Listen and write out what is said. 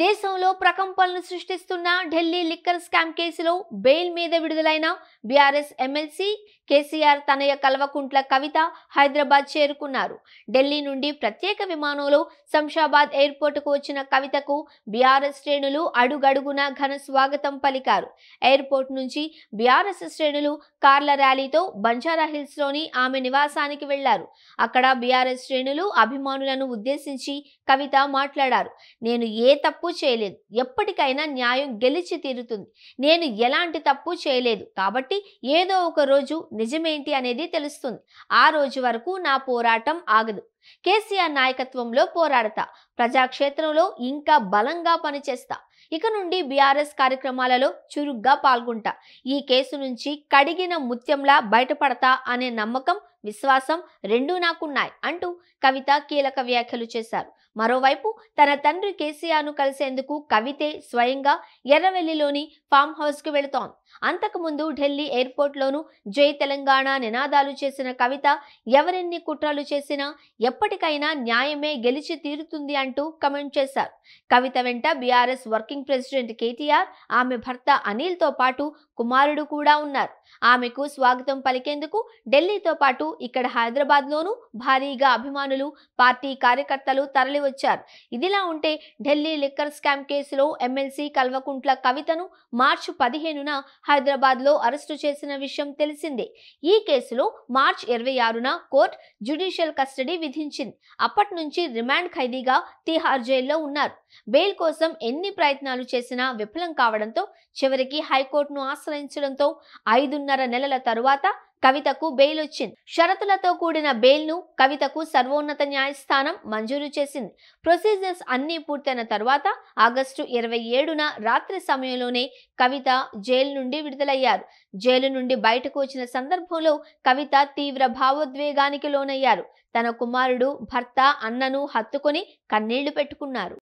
దేశంలో ప్రకంపనలు సృష్టిస్తున్న Delhi liquor scam కేసులో బెయిల్ మీద విడుదలైన బీఆర్ఎస్ ఎమ్మెల్సీ కేసీఆర్ తనయ కల్వకుంట్ల కవిత హైదరాబాద్ చేరుకున్నారు. ఢిల్లీ నుండి ప్రత్యేక విమానంలో శంషాబాద్ ఎయిర్పోర్టుకు వచ్చిన కవితకు బీఆర్ఎస్ శ్రేణులు అడుగడుగున ఘన స్వాగతం పలికారు. ఎయిర్పోర్ట్ నుంచి బీఆర్ఎస్ శ్రేణులు కార్ల ర్యాలీతో బంజారాహిల్స్ లోని ఆమె నివాసానికి వెళ్లారు. అక్కడ బీఆర్ఎస్ శ్రేణులు అభిమానులను ఉద్దేశించి కవిత మాట్లాడారు. నేను ఏ తప్పు చేయలేదు, ఎప్పటికైనా న్యాయం గెలిచి తీరుతుంది. నేను ఎలాంటి తప్పు చేయలేదు కాబట్టి ఏదో ఒక రోజు నిజమేంటి అనేది తెలుస్తుంది. ఆ రోజు వరకు నా పోరాటం ఆగదు. కేసీఆర్ నాయకత్వంలో పోరాడతా, ప్రజాక్షేత్రంలో ఇంకా బలంగా పనిచేస్తా. ఇక నుండి బీఆర్ఎస్ కార్యక్రమాలలో చురుగ్గా పాల్గొంటా. ఈ కేసు నుంచి కడిగిన ముత్యంలా బయటపడతా అనే నమ్మకం, విశ్వాసం రెండూ నాకున్నాయి అంటూ కవిత కీలక వ్యాఖ్యలు చేశారు. మరోవైపు తన తండ్రి కేసీఆర్ను కలిసేందుకు కవితే స్వయంగా ఎర్రవెల్లిలోని ఫామ్ హౌస్ కు వెళుతోంది. అంతకుముందు ఢిల్లీ ఎయిర్పోర్ట్ లోను జై తెలంగాణ నినాదాలు చేసిన కవిత ఎవరెన్ని కుట్రలు చేసినా ఎప్పటికైనా న్యాయమే గెలిచి తీరుతుంది అంటూ కమెంట్ చేశారు. కవిత వెంట బీఆర్ఎస్ వర్కింగ్ ప్రెసిడెంట్ కేటీఆర్, ఆమె భర్త అనిల్ తో పాటు కుమారుడు కూడా ఉన్నారు. ఆమెకు స్వాగతం పలికేందుకు ఢిల్లీతో పాటు ఇక్కడ హైదరాబాద్ లోనూ భారీగా అభిమానులు, పార్టీ కార్యకర్తలు తరలి వచ్చారు. ఇదిలా ఉంటే ఢిల్లీ లిక్కర్ స్కామ్ కేసులో ఎమ్మెల్సీ కల్వకుంట్ల కవితను మార్చి 15న హైదరాబాద్ లో అరెస్టు చేసిన విషయం తెలిసిందే. ఈ కేసులో మార్చి 26న కోర్టు జ్యుడిషియల్ కస్టడీ విధించింది. అప్పటి నుంచి రిమాండ్ ఖైదీగా తిహార్ జైల్లో ఉన్నారు. బెయిల్ కోసం ఎన్ని ప్రయత్నాలు చేసినా విఫలం కావడంతో చివరికి హైకోర్టును ఆశ్రయించడంతో 5.5 నెలల తరువాత కవితకు బెయిల్ వచ్చింది. షరతులతో కూడిన బెయిల్ ను కవితకు సర్వోన్నత న్యాయస్థానం మంజూరు చేసింది. ప్రొసీజర్స్ అన్ని పూర్తయిన తరువాత ఆగస్టు 27న రాత్రి సమయంలోనే కవిత జైలు నుండి విడుదలయ్యారు. జైలు నుండి బయటకు వచ్చిన సందర్భంలో కవిత తీవ్ర భావోద్వేగానికి లోనయ్యారు. తన కుమారుడు, భర్త, అన్నను హత్తుకొని కన్నీళ్లు పెట్టుకున్నారు.